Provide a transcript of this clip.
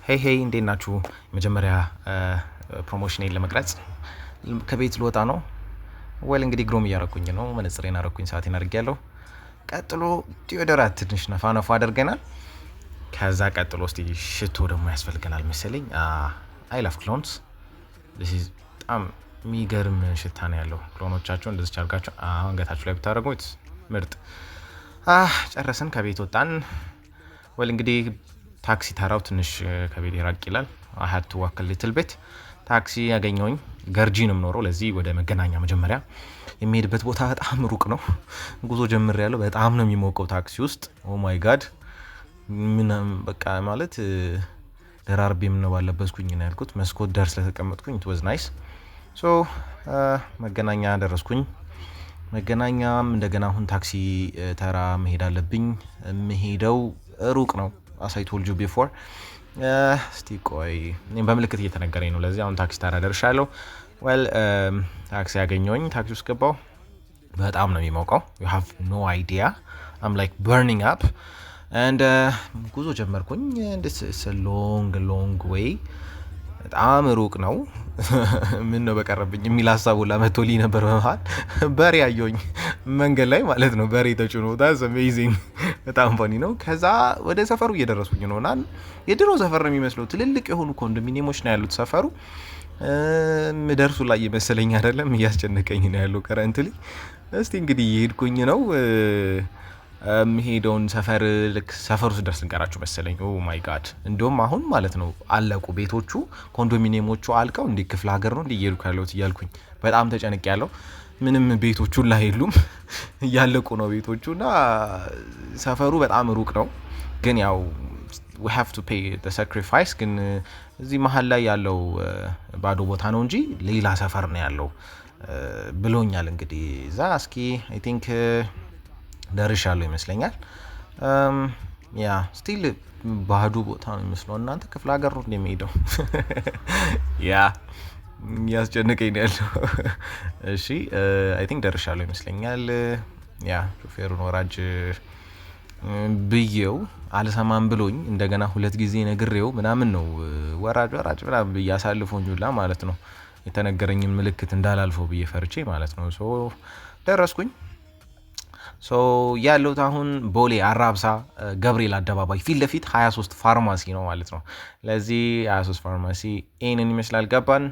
ሄይ እንዴት ናችሁ? መጀመሪያ ፕሮሞሽኔን ለመቅረጽ ከቤት ልወጣ ነው። ወል እንግዲህ ግሮም እያረኩኝ ነው። መነጽሬን አረኩኝ፣ ሰዓቴን አድርጌያለሁ። ቀጥሎ ዲዮዶራንት ትንሽ ነፋ አድርገናል። ከዛ ቀጥሎ እስቲ ሽቶ ደግሞ ያስፈልገናል መሰለኝ። አይ ላቭ ክሎንስ። በጣም የሚገርም ሽታ ነው ያለው። ክሎኖቻቸው እንደዚህ አድርጋችሁ አንገታችሁ ላይ ብታደርጉት ምርጥ። ጨረስን፣ ከቤት ወጣን። ወል እንግዲህ ታክሲ ተራው ትንሽ ከቤት ይራቅ ይላል። አሃቱ ዋከል ሊትል ቤት ታክሲ ያገኘውኝ ገርጂ ነው የምኖረው። ለዚህ ወደ መገናኛ መጀመሪያ የሚሄድበት ቦታ በጣም ሩቅ ነው። ጉዞ ጀምሬያለሁ። በጣም ነው የሚሞቀው ታክሲ ውስጥ። ኦ ማይ ጋድ ምን በቃ ማለት ደራርቤ ምን ነው ባለበስኩኝ ነው ያልኩት። መስኮት ዳር ስለተቀመጥኩኝ it was nice so መገናኛ ደረስኩኝ። መገናኛም እንደገና አሁን ታክሲ ተራ መሄድ አለብኝ። የምሄደው ሩቅ ነው as I told you before እስቲ ቆይ እኔም በምልክት እየተነገረኝ ነው። ለዚህ አሁን ታክሲ ተራ ደርሻለሁ። well ታክሲ ያገኘሁኝ ታክሲ ውስጥ ገባሁ። በጣም ነው የሚሞቀው። you have no idea I'm like burning up and ጉዞ ጀመርኩኝ። it's a long way በጣም ሩቅ ነው። ምን ነው በቀረብኝ የሚል ሀሳቡ ለመቶሊ ነበር። በመሃል በሬ ያየሁኝ መንገድ ላይ ማለት ነው። በሬ ተጭኖ that's amazing በጣም ፈኒ ነው። ከዛ ወደ ሰፈሩ እየደረስኩኝ ነው። እና የድሮ ሰፈር ነው የሚመስለው። ትልልቅ የሆኑ ኮንዶሚኒየሞች ነው ያሉት ሰፈሩ። ምደርሱ ላይ ይመስለኝ አይደለም፣ እያስጨነቀኝ ነው ያለው ከረንትሊ። እስቲ እንግዲህ እየሄድኩኝ ነው። ሄዶን ሰፈር ልክ ሰፈሩ ስደርስ እንቀራችሁ መሰለኝ። ኦ ማይ ጋድ እንደውም አሁን ማለት ነው አለቁ ቤቶቹ፣ ኮንዶሚኒየሞቹ አልቀው እንደ ክፍለ ሀገር ነው እየሄድኩ ያለሁት እያልኩኝ በጣም ተጨንቅ ያለው። ምንም ቤቶቹ ላይ የሉም እያለቁ ነው ቤቶቹና ሰፈሩ በጣም ሩቅ ነው። ግን ያው we have to pay the sacrifice። ግን እዚህ መሀል ላይ ያለው ባዶ ቦታ ነው እንጂ ሌላ ሰፈር ነው ያለው ብሎኛል። እንግዲህ እዛ እስኪ አይ ቲንክ ደርሻለሁ ይመስለኛል። ያ ስቲል ባዶ ቦታ ነው የሚመስለው። እናንተ ክፍለ ሀገር ነው እንደሚሄደው ያ ያስጨነቀኝ ነው ያለው። እሺ አይ ቲንክ ደርሻለሁ ይመስለኛል። ያ ሹፌሩን ወራጅ ብዬው አልሰማም ብሎኝ እንደገና ሁለት ጊዜ ነግሬው ምናምን ነው ወራጅ ምናምን ብዬ አሳልፎኝ ሁላ ማለት ነው። የተነገረኝን ምልክት እንዳላልፈው ብዬ ፈርቼ ማለት ነው። ሶ ደረስኩኝ። ሶ ያለሁት አሁን ቦሌ አራብሳ ገብርኤል አደባባይ ፊት ለፊት 23 ፋርማሲ ነው ማለት ነው። ለዚህ 23 ፋርማሲ ይሄንን ይመስላል። ገባን።